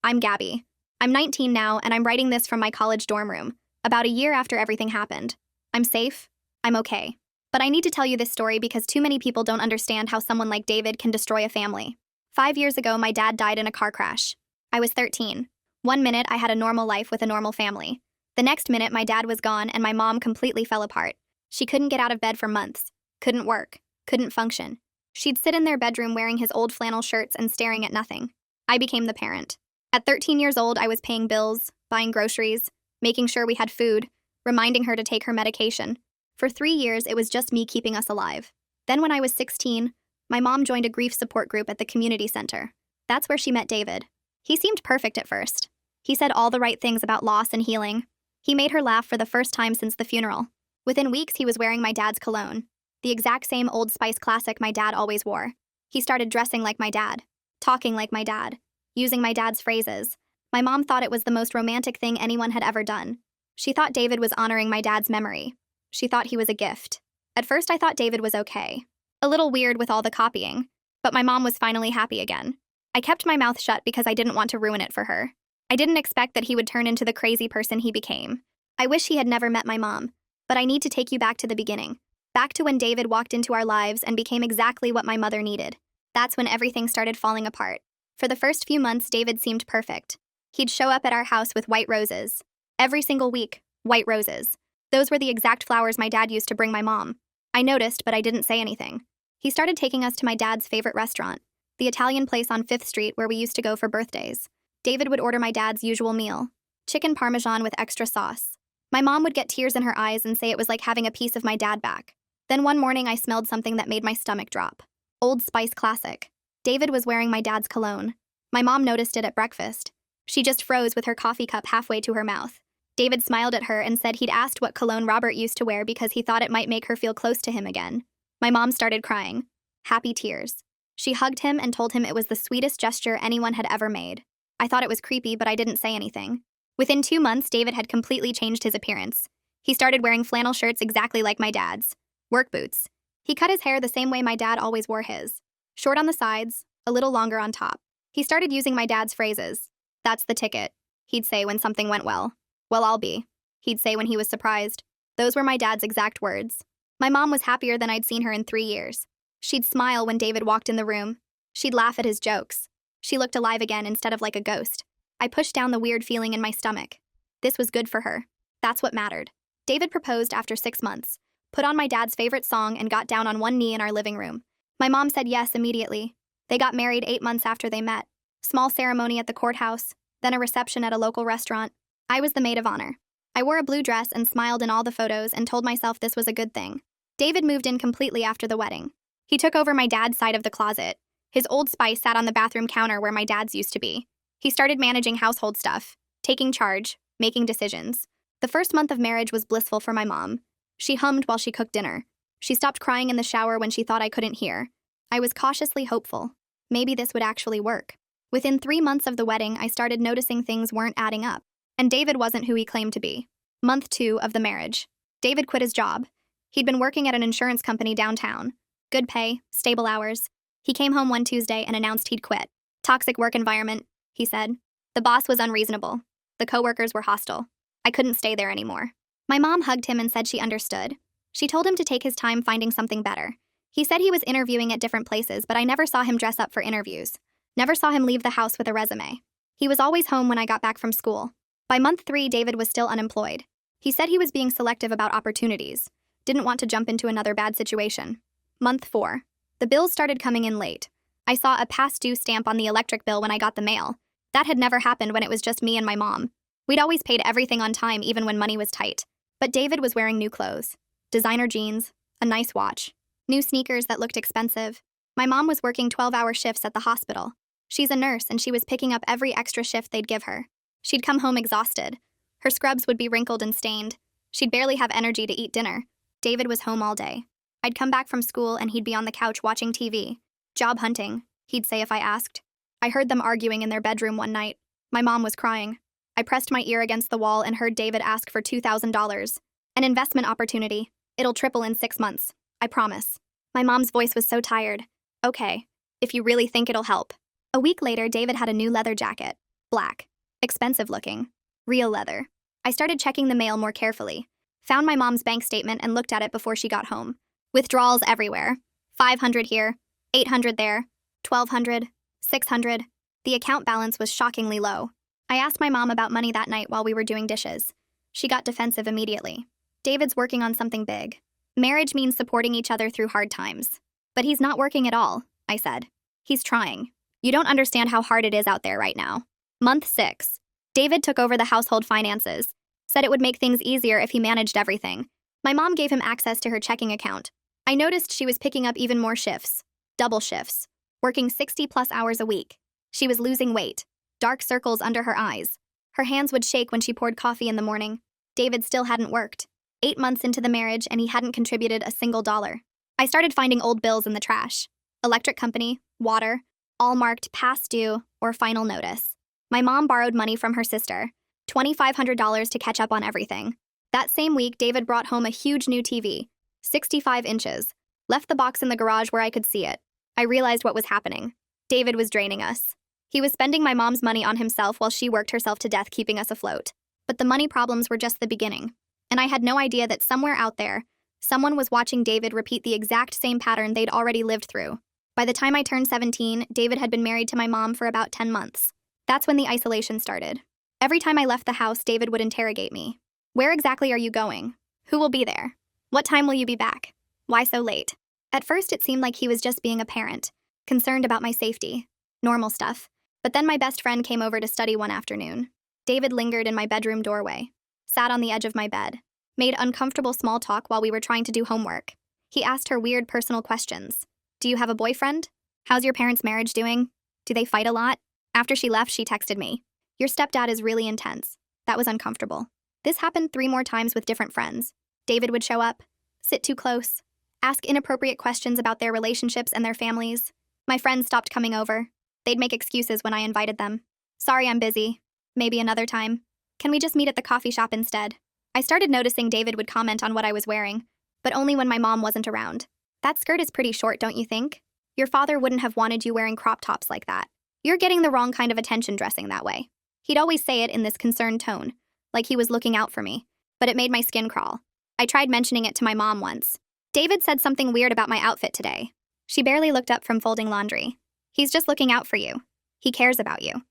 I'm Gabby. I'm 19 now, and I'm writing this from my college dorm room, about a year after everything happened. I'm safe. I'm okay. But I need to tell you this story because too many people don't understand how someone like David can destroy a family. 5 years ago, my dad died in a car crash. I was 13. One minute, I had a normal life with a normal family. The next minute, my dad was gone, and my mom completely fell apart. She couldn't get out of bed for months, couldn't work, couldn't function. She'd sit in their bedroom wearing his old flannel shirts and staring at nothing. I became the parent. At 13 years old, I was paying bills, buying groceries, making sure we had food, reminding her to take her medication. For 3 years, it was just me keeping us alive. Then when I was 16, my mom joined a grief support group at the community center. That's where she met David. He seemed perfect at first. He said all the right things about loss and healing. He made her laugh for the first time since the funeral. Within weeks, he was wearing my dad's cologne, the exact same Old Spice classic my dad always wore. He started dressing like my dad, talking like my dad, using my dad's phrases. My mom thought it was the most romantic thing anyone had ever done. She thought David was honoring my dad's memory. She thought he was a gift. At first, I thought David was okay. A little weird with all the copying, but my mom was finally happy again. I kept my mouth shut because I didn't want to ruin it for her. I didn't expect that he would turn into the crazy person he became. I wish he had never met my mom, but I need to take you back to the beginning. Back to when David walked into our lives and became exactly what my mother needed. That's when everything started falling apart. For the first few months, David seemed perfect. He'd show up at our house with white roses. Every single week, white roses. Those were the exact flowers my dad used to bring my mom. I noticed, but I didn't say anything. He started taking us to my dad's favorite restaurant, the Italian place on 5th Street where we used to go for birthdays. David would order my dad's usual meal, chicken parmesan with extra sauce. My mom would get tears in her eyes and say it was like having a piece of my dad back. Then one morning I smelled something that made my stomach drop. Old Spice classic. David was wearing my dad's cologne. My mom noticed it at breakfast. She just froze with her coffee cup halfway to her mouth. David smiled at her and said he'd asked what cologne Robert used to wear because he thought it might make her feel close to him again. My mom started crying. Happy tears. She hugged him and told him it was the sweetest gesture anyone had ever made. I thought it was creepy, but I didn't say anything. Within 2 months, David had completely changed his appearance. He started wearing flannel shirts exactly like my dad's. Work boots. He cut his hair the same way my dad always wore his. Short on the sides, a little longer on top. He started using my dad's phrases. That's the ticket, he'd say when something went well. Well, I'll be, he'd say when he was surprised. Those were my dad's exact words. My mom was happier than I'd seen her in 3 years. She'd smile when David walked in the room. She'd laugh at his jokes. She looked alive again instead of like a ghost. I pushed down the weird feeling in my stomach. This was good for her. That's what mattered. David proposed after 6 months, put on my dad's favorite song, and got down on one knee in our living room. My mom said yes immediately. They got married 8 months after they met. Small ceremony at the courthouse, then a reception at a local restaurant. I was the maid of honor. I wore a blue dress and smiled in all the photos and told myself this was a good thing. David moved in completely after the wedding. He took over my dad's side of the closet. His Old Spice sat on the bathroom counter where my dad's used to be. He started managing household stuff, taking charge, making decisions. The first month of marriage was blissful for my mom. She hummed while she cooked dinner. She stopped crying in the shower when she thought I couldn't hear. I was cautiously hopeful. Maybe this would actually work. Within 3 months of the wedding, I started noticing things weren't adding up. And David wasn't who he claimed to be. Month 2 of the marriage. David quit his job. He'd been working at an insurance company downtown. Good pay, stable hours. He came home one Tuesday and announced he'd quit. Toxic work environment, he said. The boss was unreasonable. The coworkers were hostile. I couldn't stay there anymore. My mom hugged him and said she understood. She told him to take his time finding something better. He said he was interviewing at different places, but I never saw him dress up for interviews. Never saw him leave the house with a resume. He was always home when I got back from school. By month 3, David was still unemployed. He said he was being selective about opportunities. Didn't want to jump into another bad situation. Month 4. The bills started coming in late. I saw a past due stamp on the electric bill when I got the mail. That had never happened when it was just me and my mom. We'd always paid everything on time even when money was tight. But David was wearing new clothes. Designer jeans, a nice watch, new sneakers that looked expensive. My mom was working 12-hour shifts at the hospital. She's a nurse and she was picking up every extra shift they'd give her. She'd come home exhausted. Her scrubs would be wrinkled and stained. She'd barely have energy to eat dinner. David was home all day. I'd come back from school and he'd be on the couch watching TV. Job hunting, he'd say if I asked. I heard them arguing in their bedroom one night. My mom was crying. I pressed my ear against the wall and heard David ask for $2,000. An investment opportunity. It'll triple in 6 months. I promise. My mom's voice was so tired. Okay, if you really think it'll help. A week later, David had a new leather jacket. Black. Expensive looking. Real leather. I started checking the mail more carefully. Found my mom's bank statement and looked at it before she got home. Withdrawals everywhere. 500 here, 800 there, 1200, 600. The account balance was shockingly low. I asked my mom about money that night while we were doing dishes. She got defensive immediately. David's working on something big. Marriage means supporting each other through hard times. But he's not working at all, I said. He's trying. You don't understand how hard it is out there right now. Month 6. David took over the household finances. Said it would make things easier if he managed everything. My mom gave him access to her checking account. I noticed she was picking up even more shifts. Double shifts. Working 60+ hours a week. She was losing weight. Dark circles under her eyes. Her hands would shake when she poured coffee in the morning. David still hadn't worked. 8 months into the marriage and he hadn't contributed a single dollar. I started finding old bills in the trash. Electric company, water, all marked past due or final notice. My mom borrowed money from her sister, $2,500 to catch up on everything. That same week, David brought home a huge new TV, 65 inches, left the box in the garage where I could see it. I realized what was happening. David was draining us. He was spending my mom's money on himself while she worked herself to death keeping us afloat. But the money problems were just the beginning. And I had no idea that somewhere out there, someone was watching David repeat the exact same pattern they'd already lived through. By the time I turned 17, David had been married to my mom for about 10 months. That's when the isolation started. Every time I left the house, David would interrogate me. Where exactly are you going? Who will be there? What time will you be back? Why so late? At first, it seemed like he was just being a parent, concerned about my safety. Normal stuff. But then my best friend came over to study one afternoon. David lingered in my bedroom doorway, sat on the edge of my bed, made uncomfortable small talk while we were trying to do homework. He asked her weird personal questions. Do you have a boyfriend? How's your parents' marriage doing? Do they fight a lot? After she left, she texted me. Your stepdad is really intense. That was uncomfortable. This happened 3 more times with different friends. David would show up, sit too close, ask inappropriate questions about their relationships and their families. My friends stopped coming over. They'd make excuses when I invited them. Sorry, I'm busy. Maybe another time. Can we just meet at the coffee shop instead? I started noticing David would comment on what I was wearing, but only when my mom wasn't around. That skirt is pretty short, don't you think? Your father wouldn't have wanted you wearing crop tops like that. You're getting the wrong kind of attention dressing that way. He'd always say it in this concerned tone, like he was looking out for me, but it made my skin crawl. I tried mentioning it to my mom once. David said something weird about my outfit today. She barely looked up from folding laundry. He's just looking out for you. He cares about you.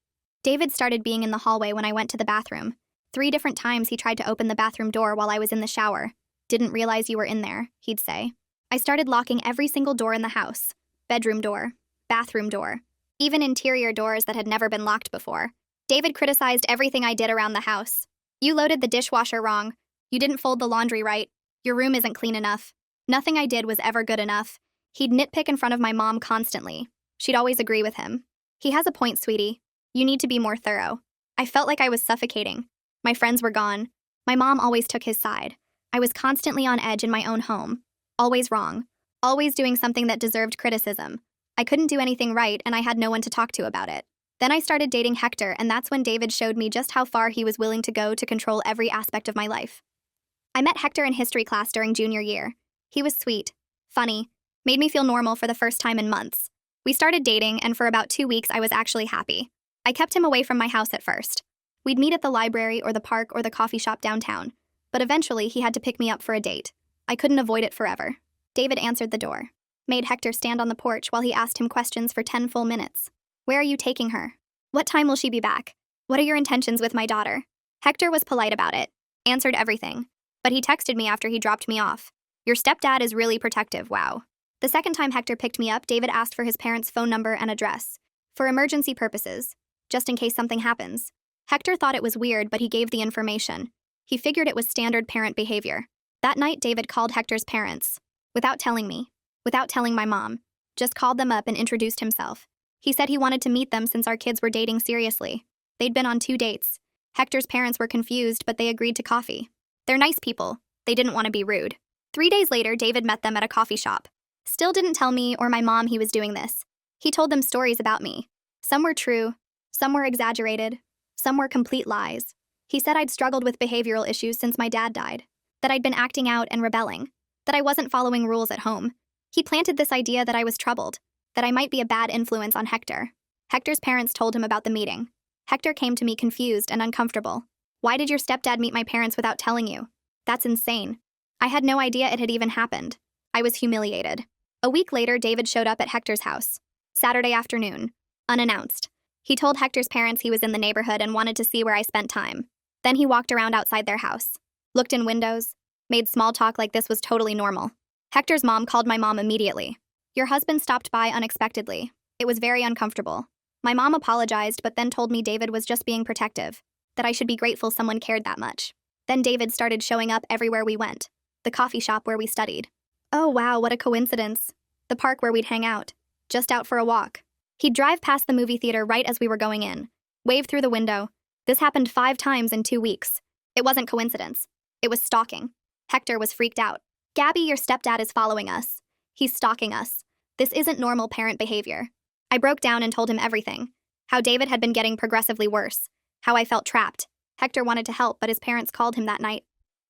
David started being in the hallway when I went to the bathroom. 3 different times he tried to open the bathroom door while I was in the shower. Didn't realize you were in there, he'd say. I started locking every single door in the house. Bedroom door, bathroom door, even interior doors that had never been locked before. David criticized everything I did around the house. You loaded the dishwasher wrong. You didn't fold the laundry right. Your room isn't clean enough. Nothing I did was ever good enough. He'd nitpick in front of my mom constantly. She'd always agree with him. He has a point, sweetie. You need to be more thorough. I felt like I was suffocating. My friends were gone. My mom always took his side. I was constantly on edge in my own home. Always wrong. Always doing something that deserved criticism. I couldn't do anything right and I had no one to talk to about it. Then I started dating Hector, and that's when David showed me just how far he was willing to go to control every aspect of my life. I met Hector in history class during junior year. He was sweet, funny, made me feel normal for the first time in months. We started dating, and for about 2 weeks I was actually happy. I kept him away from my house at first. We'd meet at the library or the park or the coffee shop downtown, but eventually he had to pick me up for a date. I couldn't avoid it forever. David answered the door, made Hector stand on the porch while he asked him questions for 10 full minutes. Where are you taking her? What time will she be back? What are your intentions with my daughter? Hector was polite about it, answered everything, but he texted me after he dropped me off. Your stepdad is really protective, wow. The second time Hector picked me up, David asked for his parents' phone number and address, for emergency purposes, just in case something happens. Hector thought it was weird, but he gave the information. He figured it was standard parent behavior. That night, David called Hector's parents, without telling me, without telling my mom, just called them up and introduced himself. He said he wanted to meet them since our kids were dating seriously. They'd been on 2 dates. Hector's parents were confused, but they agreed to coffee. They're nice people. They didn't want to be rude. 3 days later, David met them at a coffee shop. Still didn't tell me or my mom he was doing this. He told them stories about me. Some were true, some were exaggerated, some were complete lies. He said I'd struggled with behavioral issues since my dad died, that I'd been acting out and rebelling, that I wasn't following rules at home. He planted this idea that I was troubled, that I might be a bad influence on Hector. Hector's parents told him about the meeting. Hector came to me confused and uncomfortable. Why did your stepdad meet my parents without telling you? That's insane. I had no idea it had even happened. I was humiliated. A week later, David showed up at Hector's house. Saturday afternoon. Unannounced. He told Hector's parents he was in the neighborhood and wanted to see where I spent time. Then he walked around outside their house, looked in windows, made small talk like this was totally normal. Hector's mom called my mom immediately. Your husband stopped by unexpectedly. It was very uncomfortable. My mom apologized, but then told me David was just being protective, that I should be grateful someone cared that much. Then David started showing up everywhere we went. The coffee shop where we studied. Oh wow, what a coincidence. The park where we'd hang out. Just out for a walk. He'd drive past the movie theater right as we were going in. Wave through the window. This happened 5 times in 2 weeks. It wasn't coincidence. It was stalking. Hector was freaked out. Gabby, your stepdad is following us. He's stalking us. This isn't normal parent behavior. I broke down and told him everything. How David had been getting progressively worse. How I felt trapped. Hector wanted to help, but his parents called him that night.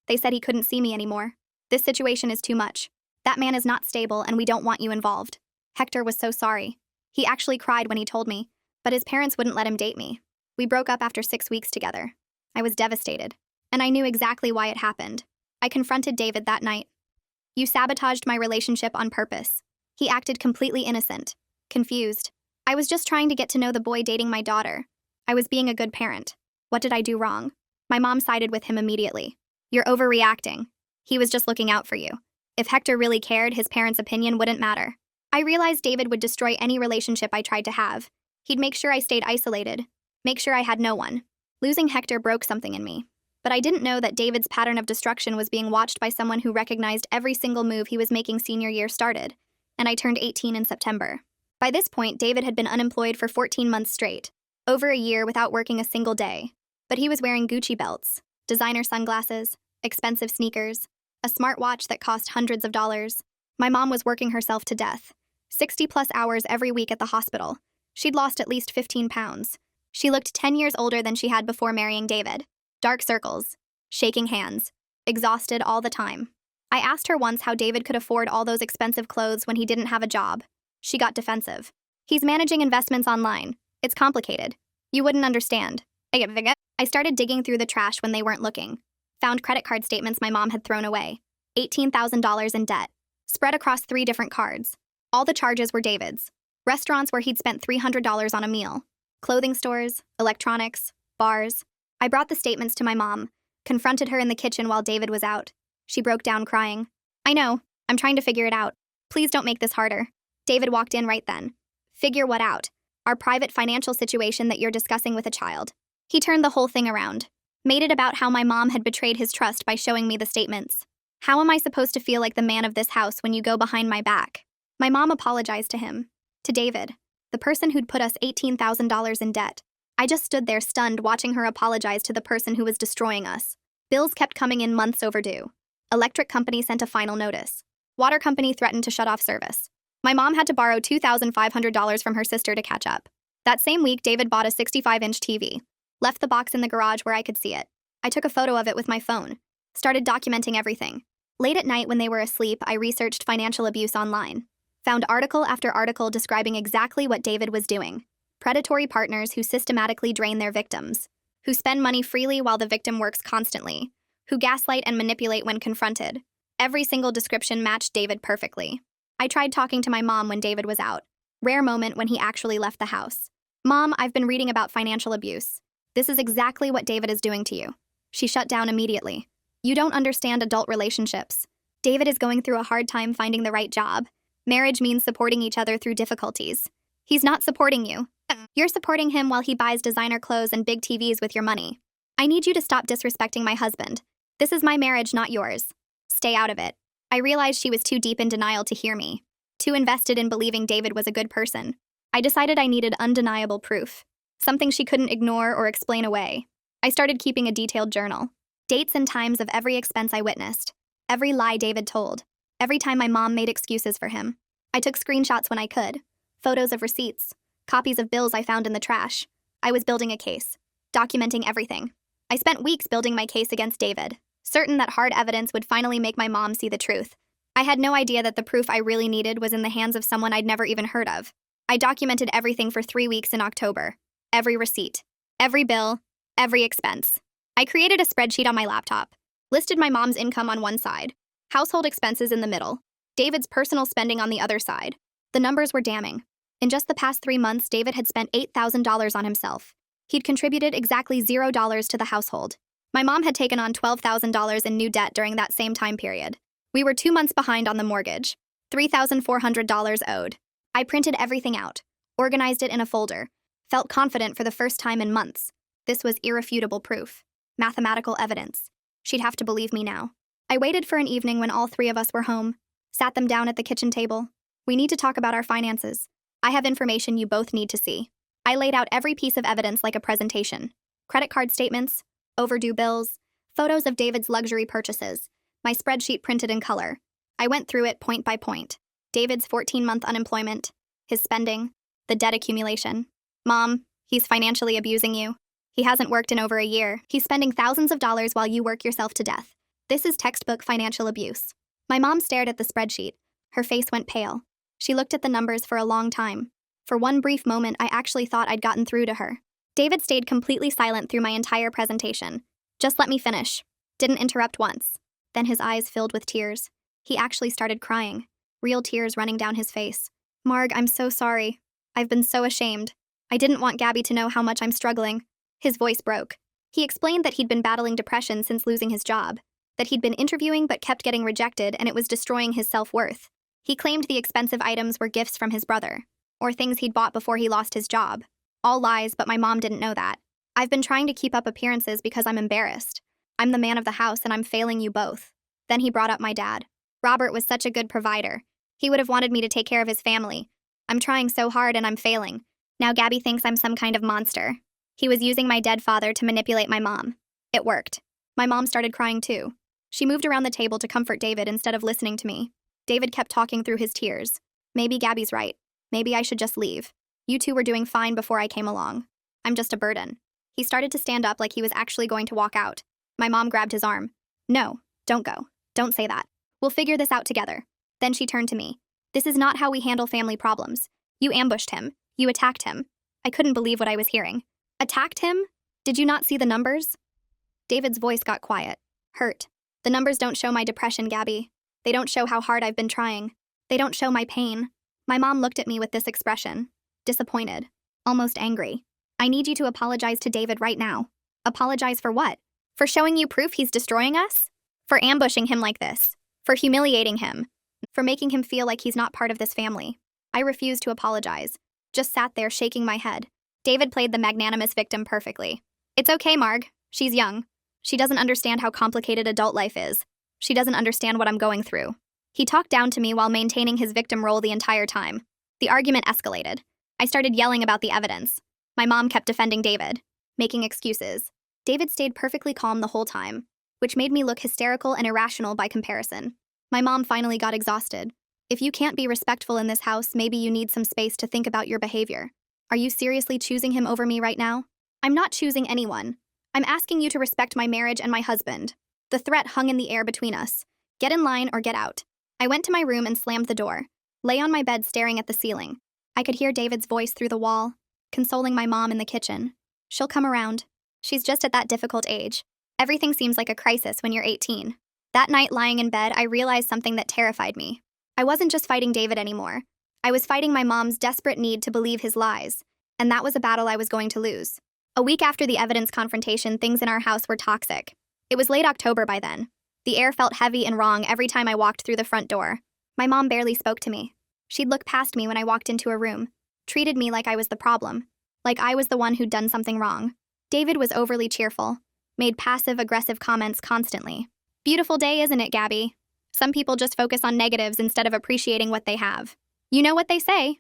They said he couldn't see me anymore. This situation is too much. That man is not stable and we don't want you involved. Hector was so sorry. He actually cried when he told me, but his parents wouldn't let him date me. We broke up after 6 weeks together. I was devastated, and I knew exactly why it happened. I confronted David that night. You sabotaged my relationship on purpose. He acted completely innocent, confused. I was just trying to get to know the boy dating my daughter. I was being a good parent. What did I do wrong? My mom sided with him immediately. You're overreacting. He was just looking out for you. If Hector really cared, his parents' opinion wouldn't matter. I realized David would destroy any relationship I tried to have. He'd make sure I stayed isolated, make sure I had no one. Losing Hector broke something in me. But I didn't know that David's pattern of destruction was being watched by someone who recognized every single move he was making senior year started, and I turned 18 in September. By this point, David had been unemployed for 14 months straight, over a year without working a single day. But he was wearing Gucci belts, designer sunglasses, expensive sneakers, a smartwatch that cost hundreds of dollars. My mom was working herself to death, 60+ hours every week at the hospital. She'd lost at least 15 pounds. She looked 10 years older than she had before marrying David. Dark circles, shaking hands, exhausted all the time. I asked her once how David could afford all those expensive clothes when he didn't have a job. She got defensive. He's managing investments online. It's complicated. You wouldn't understand. I started digging through the trash when they weren't looking. Found credit card statements my mom had thrown away. $18,000 in debt. Spread across 3 different cards. All the charges were David's. Restaurants where he'd spent $300 on a meal. Clothing stores, electronics, bars. I brought the statements to my mom, confronted her in the kitchen while David was out. She broke down crying. I know, I'm trying to figure it out. Please don't make this harder. David walked in right then. Figure what out? Our private financial situation that you're discussing with a child. He turned the whole thing around. Made it about how my mom had betrayed his trust by showing me the statements. How am I supposed to feel like the man of this house when you go behind my back? My mom apologized to him. To David, the person who'd put us $18,000 in debt. I just stood there stunned watching her apologize to the person who was destroying us. Bills kept coming in months overdue. Electric company sent a final notice. Water company threatened to shut off service. My mom had to borrow $2,500 from her sister to catch up. That same week, David bought a 65-inch TV. Left the box in the garage where I could see it. I took a photo of it with my phone. Started documenting everything. Late at night when they were asleep, I researched financial abuse online. Found article after article describing exactly what David was doing. Predatory partners who systematically drain their victims. Who spend money freely while the victim works constantly. Who gaslight and manipulate when confronted. Every single description matched David perfectly. I tried talking to my mom when David was out. Rare moment when he actually left the house. Mom, I've been reading about financial abuse. This is exactly what David is doing to you. She shut down immediately. You don't understand adult relationships. David is going through a hard time finding the right job. Marriage means supporting each other through difficulties. He's not supporting you. You're supporting him while he buys designer clothes and big TVs with your money. I need you to stop disrespecting my husband. This is my marriage, not yours. Stay out of it. I realized she was too deep in denial to hear me. Too invested in believing David was a good person. I decided I needed undeniable proof. Something she couldn't ignore or explain away. I started keeping a detailed journal. Dates and times of every expense I witnessed. Every lie David told. Every time my mom made excuses for him. I took screenshots when I could. Photos of receipts. Copies of bills I found in the trash. I was building a case. Documenting everything. I spent weeks building my case against David. Certain that hard evidence would finally make my mom see the truth. I had no idea that the proof I really needed was in the hands of someone I'd never even heard of. I documented everything for 3 weeks in October. Every receipt. Every bill, every expense. I created a spreadsheet on my laptop, listed my mom's income on one side, household expenses in the middle, David's personal spending on the other side. The numbers were damning. In just the past 3 months, David had spent $8,000 on himself. He'd contributed exactly $0 to the household. My mom had taken on $12,000 in new debt during that same time period. We were 2 months behind on the mortgage, $3,400 owed. I printed everything out, organized it in a folder, felt confident for the first time in months. This was irrefutable proof, mathematical evidence. She'd have to believe me now. I waited for an evening when all 3 of us were home, sat them down at the kitchen table. We need to talk about our finances. I have information you both need to see. I laid out every piece of evidence like a presentation. Credit card statements, overdue bills, photos of David's luxury purchases, my spreadsheet printed in color. I went through it point by point. David's 14-month unemployment, his spending, the debt accumulation. Mom, he's financially abusing you. He hasn't worked in over a year. He's spending thousands of dollars while you work yourself to death. This is textbook financial abuse. My mom stared at the spreadsheet. Her face went pale. She looked at the numbers for a long time. For one brief moment, I actually thought I'd gotten through to her. David stayed completely silent through my entire presentation. Just let me finish. Didn't interrupt once. Then his eyes filled with tears. He actually started crying, real tears running down his face. Marg, I'm so sorry. I've been so ashamed. I didn't want Gabby to know how much I'm struggling. His voice broke. He explained that he'd been battling depression since losing his job, that he'd been interviewing but kept getting rejected and it was destroying his self-worth. He claimed the expensive items were gifts from his brother, or things he'd bought before he lost his job. All lies, but my mom didn't know that. I've been trying to keep up appearances because I'm embarrassed. I'm the man of the house and I'm failing you both. Then he brought up my dad. Robert was such a good provider. He would have wanted me to take care of his family. I'm trying so hard and I'm failing. Now Gabby thinks I'm some kind of monster. He was using my dead father to manipulate my mom. It worked. My mom started crying too. She moved around the table to comfort David instead of listening to me. David kept talking through his tears. Maybe Gabby's right. Maybe I should just leave. You two were doing fine before I came along. I'm just a burden. He started to stand up like he was actually going to walk out. My mom grabbed his arm. No, don't go. Don't say that. We'll figure this out together. Then she turned to me. This is not how we handle family problems. You ambushed him. You attacked him. I couldn't believe what I was hearing. Attacked him? Did you not see the numbers? David's voice got quiet, hurt. The numbers don't show my depression, Gabby. They don't show how hard I've been trying. They don't show my pain. My mom looked at me with this expression. Disappointed. Almost angry. I need you to apologize to David right now. Apologize for what? For showing you proof he's destroying us? For ambushing him like this? For humiliating him? For making him feel like he's not part of this family? I refused to apologize. Just sat there shaking my head. David played the magnanimous victim perfectly. It's okay, Marg. She's young. She doesn't understand how complicated adult life is. She doesn't understand what I'm going through. He talked down to me while maintaining his victim role the entire time. The argument escalated. I started yelling about the evidence. My mom kept defending David, making excuses. David stayed perfectly calm the whole time, which made me look hysterical and irrational by comparison. My mom finally got exhausted. If you can't be respectful in this house, maybe you need some space to think about your behavior. Are you seriously choosing him over me right now? I'm not choosing anyone. I'm asking you to respect my marriage and my husband. The threat hung in the air between us. Get in line or get out. I went to my room and slammed the door. Lay on my bed staring at the ceiling. I could hear David's voice through the wall, consoling my mom in the kitchen. She'll come around. She's just at that difficult age. Everything seems like a crisis when you're 18. That night lying in bed, I realized something that terrified me. I wasn't just fighting David anymore. I was fighting my mom's desperate need to believe his lies, and that was a battle I was going to lose. A week after the evidence confrontation, things in our house were toxic. It was late October by then. The air felt heavy and wrong every time I walked through the front door. My mom barely spoke to me. She'd look past me when I walked into a room, treated me like I was the problem, like I was the one who'd done something wrong. David was overly cheerful, made passive-aggressive comments constantly. Beautiful day, isn't it, Gabby? Some people just focus on negatives instead of appreciating what they have. You know what they say.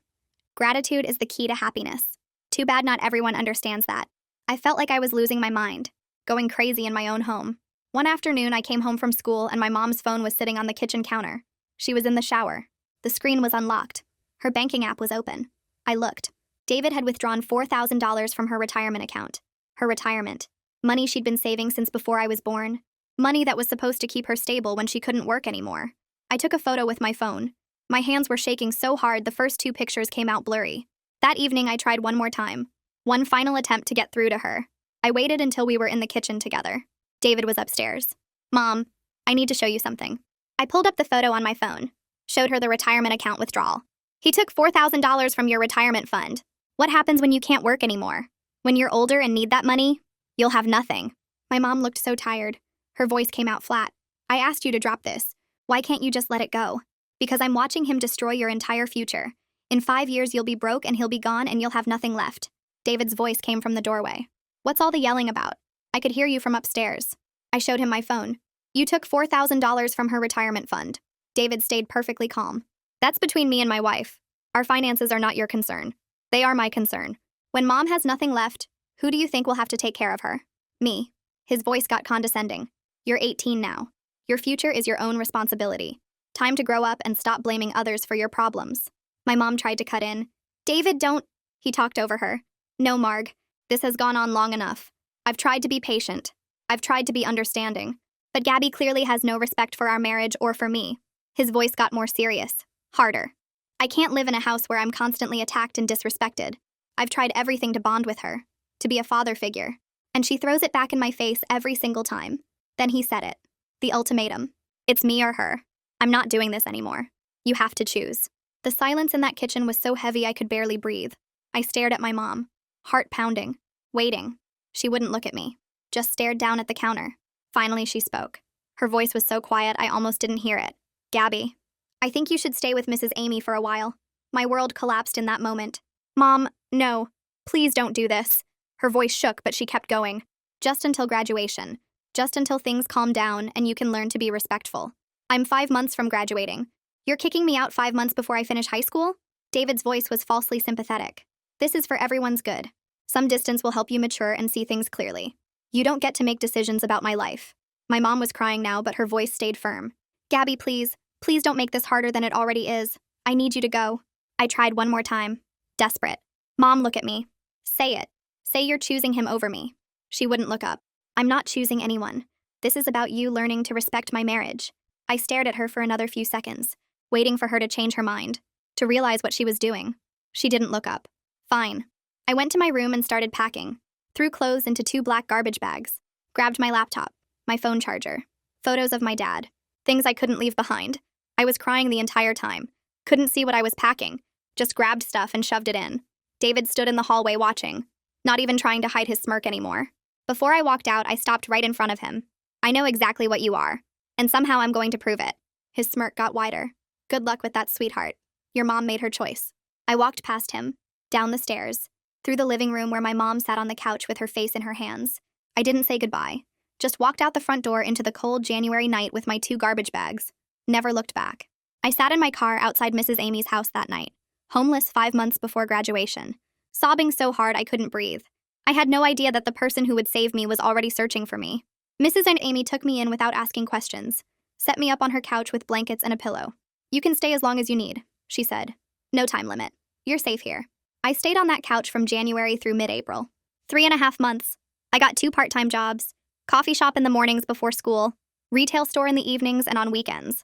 Gratitude is the key to happiness. Too bad not everyone understands that. I felt like I was losing my mind, going crazy in my own home. One afternoon, I came home from school and my mom's phone was sitting on the kitchen counter. She was in the shower. The screen was unlocked. Her banking app was open. I looked. David had withdrawn $4,000 from her retirement account. Her retirement. Money she'd been saving since before I was born. Money that was supposed to keep her stable when she couldn't work anymore. I took a photo with my phone. My hands were shaking so hard the first 2 pictures came out blurry. That evening, I tried one more time. One final attempt to get through to her. I waited until we were in the kitchen together. David was upstairs. Mom, I need to show you something. I pulled up the photo on my phone, showed her the retirement account withdrawal. He took $4,000 from your retirement fund. What happens when you can't work anymore? When you're older and need that money, you'll have nothing. My mom looked so tired. Her voice came out flat. I asked you to drop this. Why can't you just let it go? Because I'm watching him destroy your entire future. In 5 years, you'll be broke and he'll be gone and you'll have nothing left. David's voice came from the doorway. What's all the yelling about? I could hear you from upstairs. I showed him my phone. You took $4,000 from her retirement fund. David stayed perfectly calm. That's between me and my wife. Our finances are not your concern. They are my concern. When mom has nothing left, who do you think will have to take care of her? Me. His voice got condescending. You're 18 now. Your future is your own responsibility. Time to grow up and stop blaming others for your problems. My mom tried to cut in. David, don't. He talked over her. No, Marg. This has gone on long enough. I've tried to be patient. I've tried to be understanding. But Gabby clearly has no respect for our marriage or for me. His voice got more serious, harder. I can't live in a house where I'm constantly attacked and disrespected. I've tried everything to bond with her, to be a father figure, and she throws it back in my face every single time. Then he said it. The ultimatum. It's me or her. I'm not doing this anymore. You have to choose. The silence in that kitchen was so heavy I could barely breathe. I stared at my mom, heart pounding, waiting. She wouldn't look at me, just stared down at the counter. Finally, she spoke. Her voice was so quiet I almost didn't hear it. Gabby, I think you should stay with Mrs. Amy for a while. My world collapsed in that moment. Mom, no. Please don't do this. Her voice shook, but she kept going. Just until graduation. Just until things calm down and you can learn to be respectful. I'm 5 months from graduating. You're kicking me out 5 months before I finish high school? David's voice was falsely sympathetic. This is for everyone's good. Some distance will help you mature and see things clearly. You don't get to make decisions about my life. My mom was crying now, but her voice stayed firm. Gabby, please don't make this harder than it already is. I need you to go. I tried one more time. Desperate. Mom, look at me. Say it. Say you're choosing him over me. She wouldn't look up. I'm not choosing anyone. This is about you learning to respect my marriage. I stared at her for another few seconds, waiting for her to change her mind, to realize what she was doing. She didn't look up. Fine. I went to my room and started packing, threw clothes into 2 black garbage bags, grabbed my laptop, my phone charger, photos of my dad, things I couldn't leave behind. I was crying the entire time, couldn't see what I was packing, just grabbed stuff and shoved it in. David stood in the hallway watching, not even trying to hide his smirk anymore. Before I walked out, I stopped right in front of him. I know exactly what you are, and somehow I'm going to prove it. His smirk got wider. Good luck with that, sweetheart. Your mom made her choice. I walked past him, down the stairs, through the living room where my mom sat on the couch with her face in her hands. I didn't say goodbye. Just walked out the front door into the cold January night with my 2 garbage bags. Never looked back. I sat in my car outside Mrs. Amy's house that night, homeless 5 months before graduation, sobbing so hard I couldn't breathe. I had no idea that the person who would save me was already searching for me. Mrs. and Amy took me in without asking questions, set me up on her couch with blankets and a pillow. You can stay as long as you need, she said. No time limit. You're safe here. I stayed on that couch from January through mid-April. 3.5 months. I got 2 part-time jobs, coffee shop in the mornings before school, retail store in the evenings and on weekends.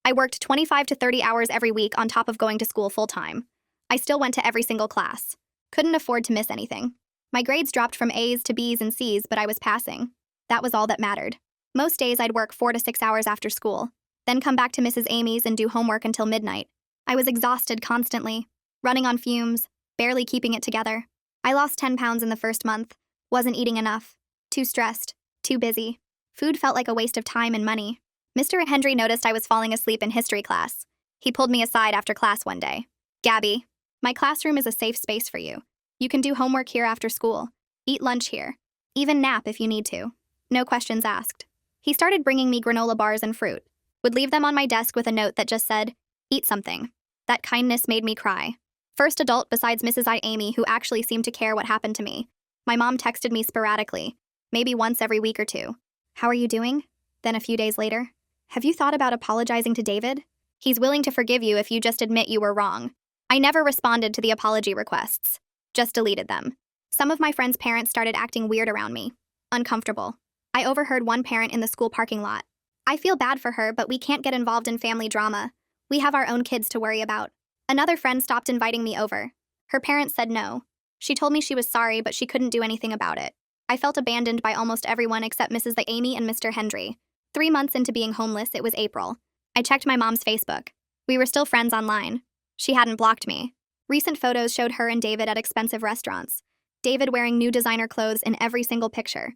I worked 25 to 30 hours every week on top of going to school full-time. I still went to every single class. Couldn't afford to miss anything. My grades dropped from A's to B's and C's, but I was passing. That was all that mattered. Most days I'd work 4 to 6 hours after school, then come back to Mrs. Amy's and do homework until midnight. I was exhausted constantly, running on fumes, barely keeping it together. I lost 10 pounds in the first month, wasn't eating enough, too stressed, too busy. Food felt like a waste of time and money. Mr. Hendry noticed I was falling asleep in history class. He pulled me aside after class one day. Gabby, my classroom is a safe space for you. You can do homework here after school, eat lunch here, even nap if you need to. No questions asked. He started bringing me granola bars and fruit, would leave them on my desk with a note that just said, eat something. That kindness made me cry. First adult besides Mrs. Amy who actually seemed to care what happened to me. My mom texted me sporadically, maybe once every week or 2. How are you doing? Then a few days later, have you thought about apologizing to David? He's willing to forgive you if you just admit you were wrong. I never responded to the apology requests, just deleted them. Some of my friends' parents started acting weird around me, uncomfortable. I overheard one parent in the school parking lot. I feel bad for her, but we can't get involved in family drama. We have our own kids to worry about. Another friend stopped inviting me over. Her parents said no. She told me she was sorry, but she couldn't do anything about it. I felt abandoned by almost everyone except Mrs. Amy and Mr. Hendry. 3 months into being homeless, it was April. I checked my mom's Facebook. We were still friends online. She hadn't blocked me. Recent photos showed her and David at expensive restaurants. David wearing new designer clothes in every single picture.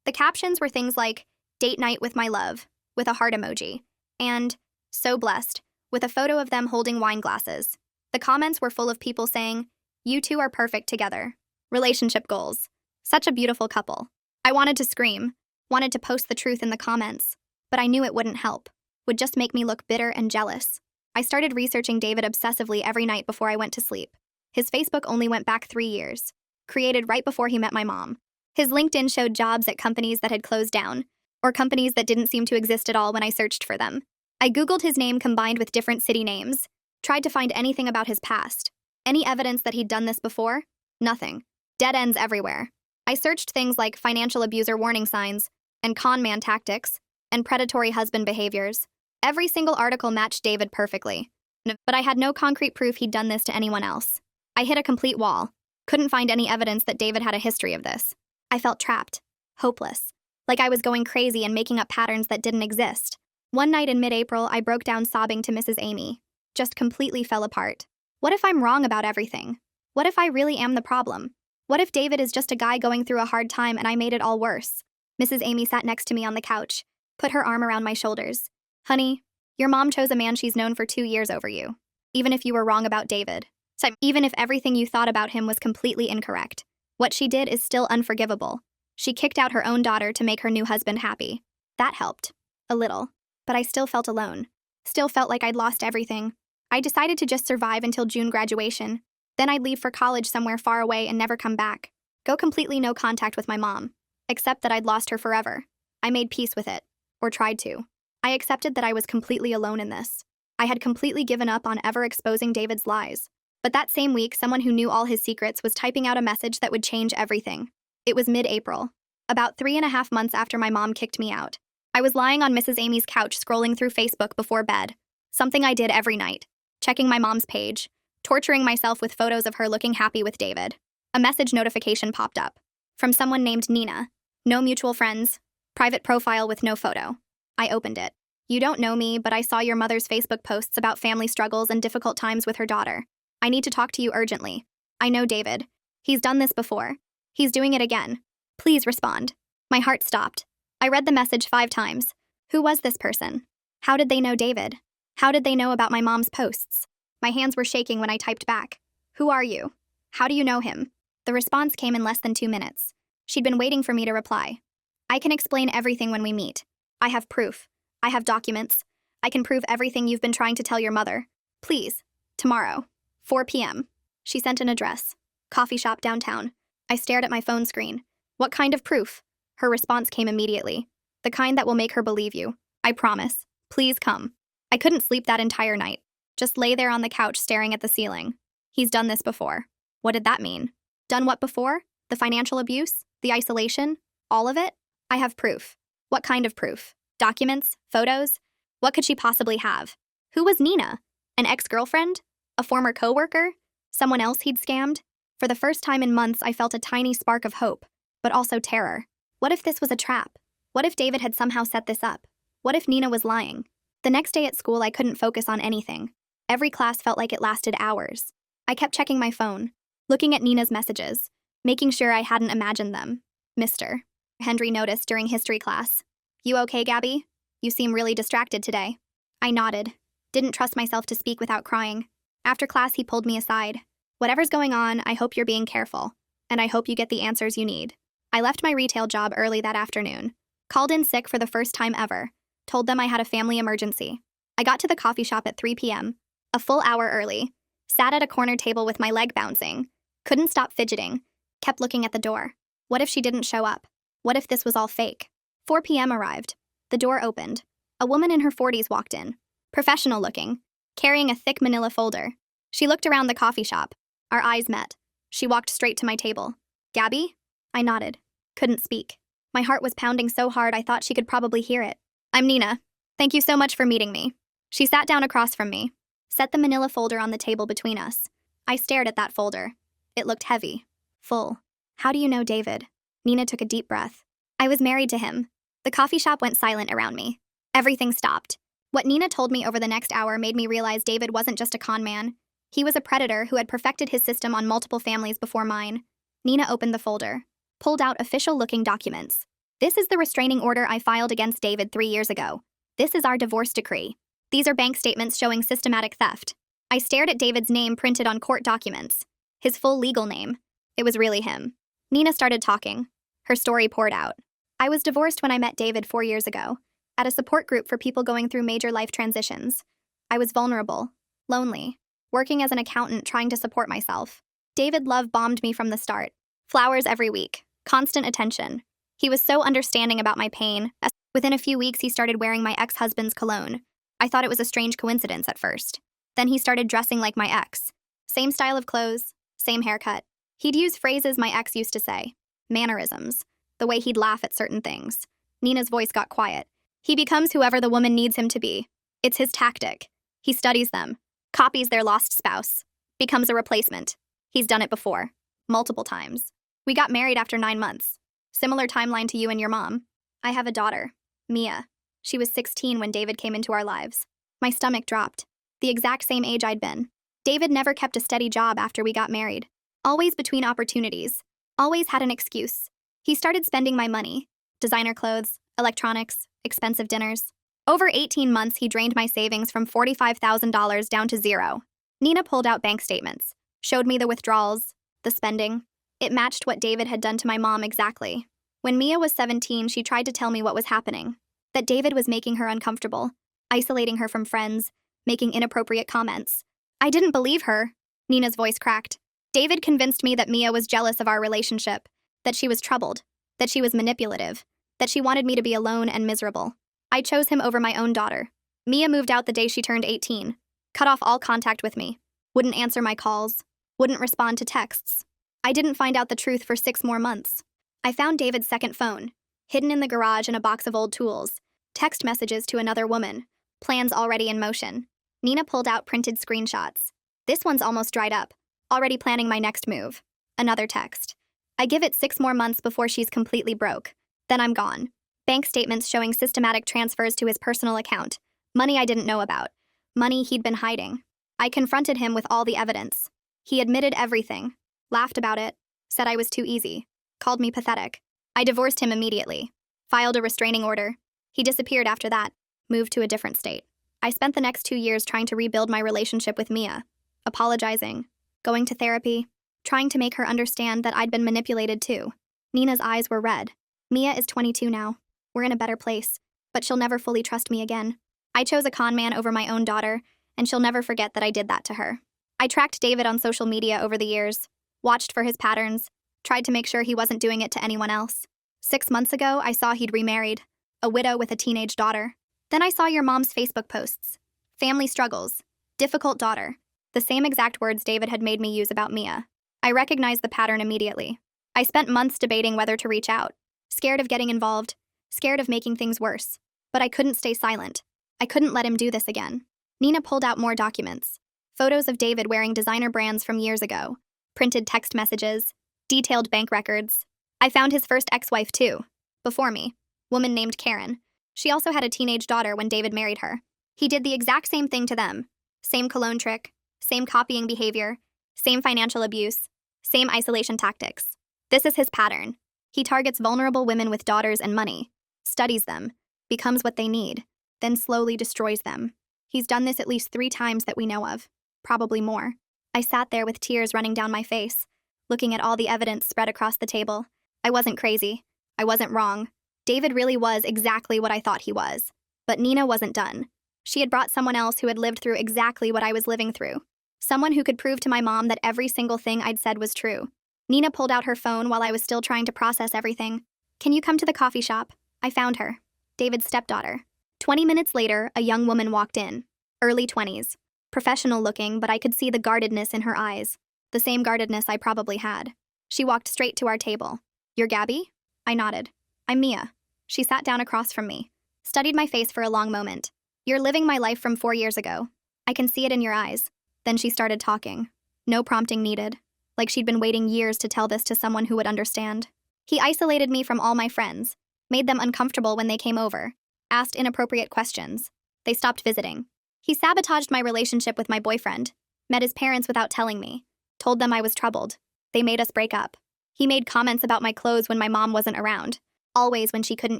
The captions were things like, "Date night with my love," with a heart emoji, and "So blessed," with a photo of them holding wine glasses. The comments were full of people saying, "You two are perfect together. Relationship goals. Such a beautiful couple." I wanted to scream, wanted to post the truth in the comments, but I knew it wouldn't help, would just make me look bitter and jealous. I started researching David obsessively every night before I went to sleep. His Facebook only went back 3 years, created right before he met my mom. His LinkedIn showed jobs at companies that had closed down, or companies that didn't seem to exist at all when I searched for them. I Googled his name combined with different city names, tried to find anything about his past. Any evidence that he'd done this before? Nothing. Dead ends everywhere. I searched things like financial abuser warning signs, and con man tactics, and predatory husband behaviors. Every single article matched David perfectly, but I had no concrete proof he'd done this to anyone else. I hit a complete wall. Couldn't find any evidence that David had a history of this. I felt trapped, hopeless, like I was going crazy and making up patterns that didn't exist. One night in mid-April, I broke down sobbing to Mrs. Amy. Just completely fell apart. What if I'm wrong about everything? What if I really am the problem? What if David is just a guy going through a hard time and I made it all worse? Mrs. Amy sat next to me on the couch, put her arm around my shoulders. "Honey, your mom chose a man she's known for 2 years over you. Even if you were wrong about David. So even if everything you thought about him was completely incorrect. What she did is still unforgivable. She kicked out her own daughter to make her new husband happy. That helped. A little. But I still felt alone. Still felt like I'd lost everything. I decided to just survive until June graduation. Then I'd leave for college somewhere far away and never come back. Go completely no contact with my mom. Except that I'd lost her forever. I made peace with it. Or tried to. I accepted that I was completely alone in this. I had completely given up on ever exposing David's lies. But that same week, someone who knew all his secrets was typing out a message that would change everything. It was mid-April. About 3.5 months after my mom kicked me out. I was lying on Mrs. Amy's couch scrolling through Facebook before bed. Something I did every night. Checking my mom's page. Torturing myself with photos of her looking happy with David. A message notification popped up. From someone named Nina. No mutual friends. Private profile with no photo. I opened it. "You don't know me, but I saw your mother's Facebook posts about family struggles and difficult times with her daughter. I need to talk to you urgently. I know David. He's done this before. He's doing it again. Please respond." My heart stopped. I read the message 5 times. Who was this person? How did they know David? How did they know about my mom's posts? My hands were shaking when I typed back. "Who are you? How do you know him?" The response came in less than 2 minutes. She'd been waiting for me to reply. "I can explain everything when we meet. I have proof. I have documents. I can prove everything you've been trying to tell your mother. Please. Tomorrow. 4 p.m. She sent an address. Coffee shop downtown. I stared at my phone screen. "What kind of proof?" Her response came immediately. "The kind that will make her believe you. I promise. Please come." I couldn't sleep that entire night. Just lay there on the couch staring at the ceiling. He's done this before. What did that mean? Done what before? The financial abuse? The isolation? All of it? I have proof. What kind of proof? Documents? Photos? What could she possibly have? Who was Nina? An ex-girlfriend? A former coworker? Someone else he'd scammed? For the first time in months, I felt a tiny spark of hope, but also terror. What if this was a trap? What if David had somehow set this up? What if Nina was lying? The next day at school, I couldn't focus on anything. Every class felt like it lasted hours. I kept checking my phone, looking at Nina's messages, making sure I hadn't imagined them. "Mr. Hendry noticed during history class. You okay, Gabby? You seem really distracted today." I nodded. Didn't trust myself to speak without crying. After class, he pulled me aside. "Whatever's going on, I hope you're being careful. And I hope you get the answers you need." I left my retail job early that afternoon. Called in sick for the first time ever. Told them I had a family emergency. I got to the coffee shop at 3 p.m. A full hour early. Sat at a corner table with my leg bouncing. Couldn't stop fidgeting. Kept looking at the door. What if she didn't show up? What if this was all fake? 4 p.m. arrived. The door opened. A woman in her 40s walked in. Professional looking. Carrying a thick manila folder. She looked around the coffee shop. Our eyes met. She walked straight to my table. "Gabby?" I nodded. Couldn't speak. My heart was pounding so hard I thought she could probably hear it. "I'm Nina. Thank you so much for meeting me." She sat down across from me. Set the manila folder on the table between us. I stared at that folder. It looked heavy. Full. How do you know David? Nina took a deep breath. I was married to him. The coffee shop went silent around me. Everything stopped. What Nina told me over the next hour made me realize David wasn't just a con man. He was a predator who had perfected his system on multiple families before mine. Nina opened the folder, pulled out official-looking documents. This is the restraining order I filed against David 3 years ago. This is our divorce decree. These are bank statements showing systematic theft. I stared at David's name printed on court documents. His full legal name. It was really him. Nina started talking. Her story poured out. I was divorced when I met David 4 years ago, at a support group for people going through major life transitions. I was vulnerable, lonely, working as an accountant trying to support myself. David love-bombed me from the start. Flowers every week, constant attention. He was so understanding about my pain. Within a few weeks, he started wearing my ex-husband's cologne. I thought it was a strange coincidence at first. Then he started dressing like my ex. Same style of clothes, same haircut. He'd use phrases my ex used to say. Mannerisms. The way he'd laugh at certain things. Nina's voice got quiet. He becomes whoever the woman needs him to be. It's his tactic. He studies them, copies their lost spouse, becomes a replacement. He's done it before. Multiple times. We got married after 9 months. Similar timeline to you and your mom. I have a daughter, Mia. She was 16 when David came into our lives. My stomach dropped. The exact same age I'd been. David never kept a steady job after we got married. Always between opportunities. Always had an excuse. He started spending my money. Designer clothes, electronics, expensive dinners. Over 18 months, he drained my savings from $45,000 down to zero. Nina pulled out bank statements, showed me the withdrawals, the spending. It matched what David had done to my mom exactly. When Mia was 17, she tried to tell me what was happening. That David was making her uncomfortable, isolating her from friends, making inappropriate comments. I didn't believe her. Nina's voice cracked. David convinced me that Mia was jealous of our relationship, that she was troubled, that she was manipulative, that she wanted me to be alone and miserable. I chose him over my own daughter. Mia moved out the day she turned 18, cut off all contact with me, wouldn't answer my calls, wouldn't respond to texts. I didn't find out the truth for 6 more months. I found David's second phone, hidden in the garage in a box of old tools, text messages to another woman, plans already in motion. Nina pulled out printed screenshots. This one's almost dried up, already planning my next move. Another text. I give it 6 more months before she's completely broke. Then I'm gone. Bank statements showing systematic transfers to his personal account. Money I didn't know about. Money he'd been hiding. I confronted him with all the evidence. He admitted everything. Laughed about it. Said I was too easy. Called me pathetic. I divorced him immediately. Filed a restraining order. He disappeared after that. Moved to a different state. I spent the next 2 years trying to rebuild my relationship with Mia. Apologizing. Going to therapy. Trying to make her understand that I'd been manipulated too. Nina's eyes were red. Mia is 22 now. We're in a better place, but she'll never fully trust me again. I chose a con man over my own daughter, and she'll never forget that I did that to her. I tracked David on social media over the years, watched for his patterns, tried to make sure he wasn't doing it to anyone else. 6 months ago, I saw he'd remarried, a widow with a teenage daughter. Then I saw your mom's Facebook posts. Family struggles, difficult daughter. The same exact words David had made me use about Mia. I recognized the pattern immediately. I spent months debating whether to reach out, scared of getting involved, scared of making things worse. But I couldn't stay silent. I couldn't let him do this again. Nina pulled out more documents. Photos of David wearing designer brands from years ago, printed text messages, detailed bank records. I found his first ex-wife too, before me, woman named Karen. She also had a teenage daughter when David married her. He did the exact same thing to them. Same cologne trick, same copying behavior, same financial abuse, same isolation tactics. This is his pattern. He targets vulnerable women with daughters and money, studies them, becomes what they need, then slowly destroys them. He's done this at least 3 times that we know of, probably more. I sat there with tears running down my face, looking at all the evidence spread across the table. I wasn't crazy. I wasn't wrong. David really was exactly what I thought he was. But Nina wasn't done. She had brought someone else who had lived through exactly what I was living through. Someone who could prove to my mom that every single thing I'd said was true. Nina pulled out her phone while I was still trying to process everything. Can you come to the coffee shop? I found her. David's stepdaughter. 20 minutes later, a young woman walked in. Early 20s. Professional looking, but I could see the guardedness in her eyes. The same guardedness I probably had. She walked straight to our table. You're Gabby? I nodded. I'm Mia. She sat down across from me. Studied my face for a long moment. You're living my life from 4 years ago. I can see it in your eyes. Then she started talking. No prompting needed. like she'd been waiting years to tell this to someone who would understand. He isolated me from all my friends, made them uncomfortable when they came over, asked inappropriate questions. They stopped visiting. He sabotaged my relationship with my boyfriend, met his parents without telling me, told them I was troubled. They made us break up. He made comments about my clothes when my mom wasn't around, always when she couldn't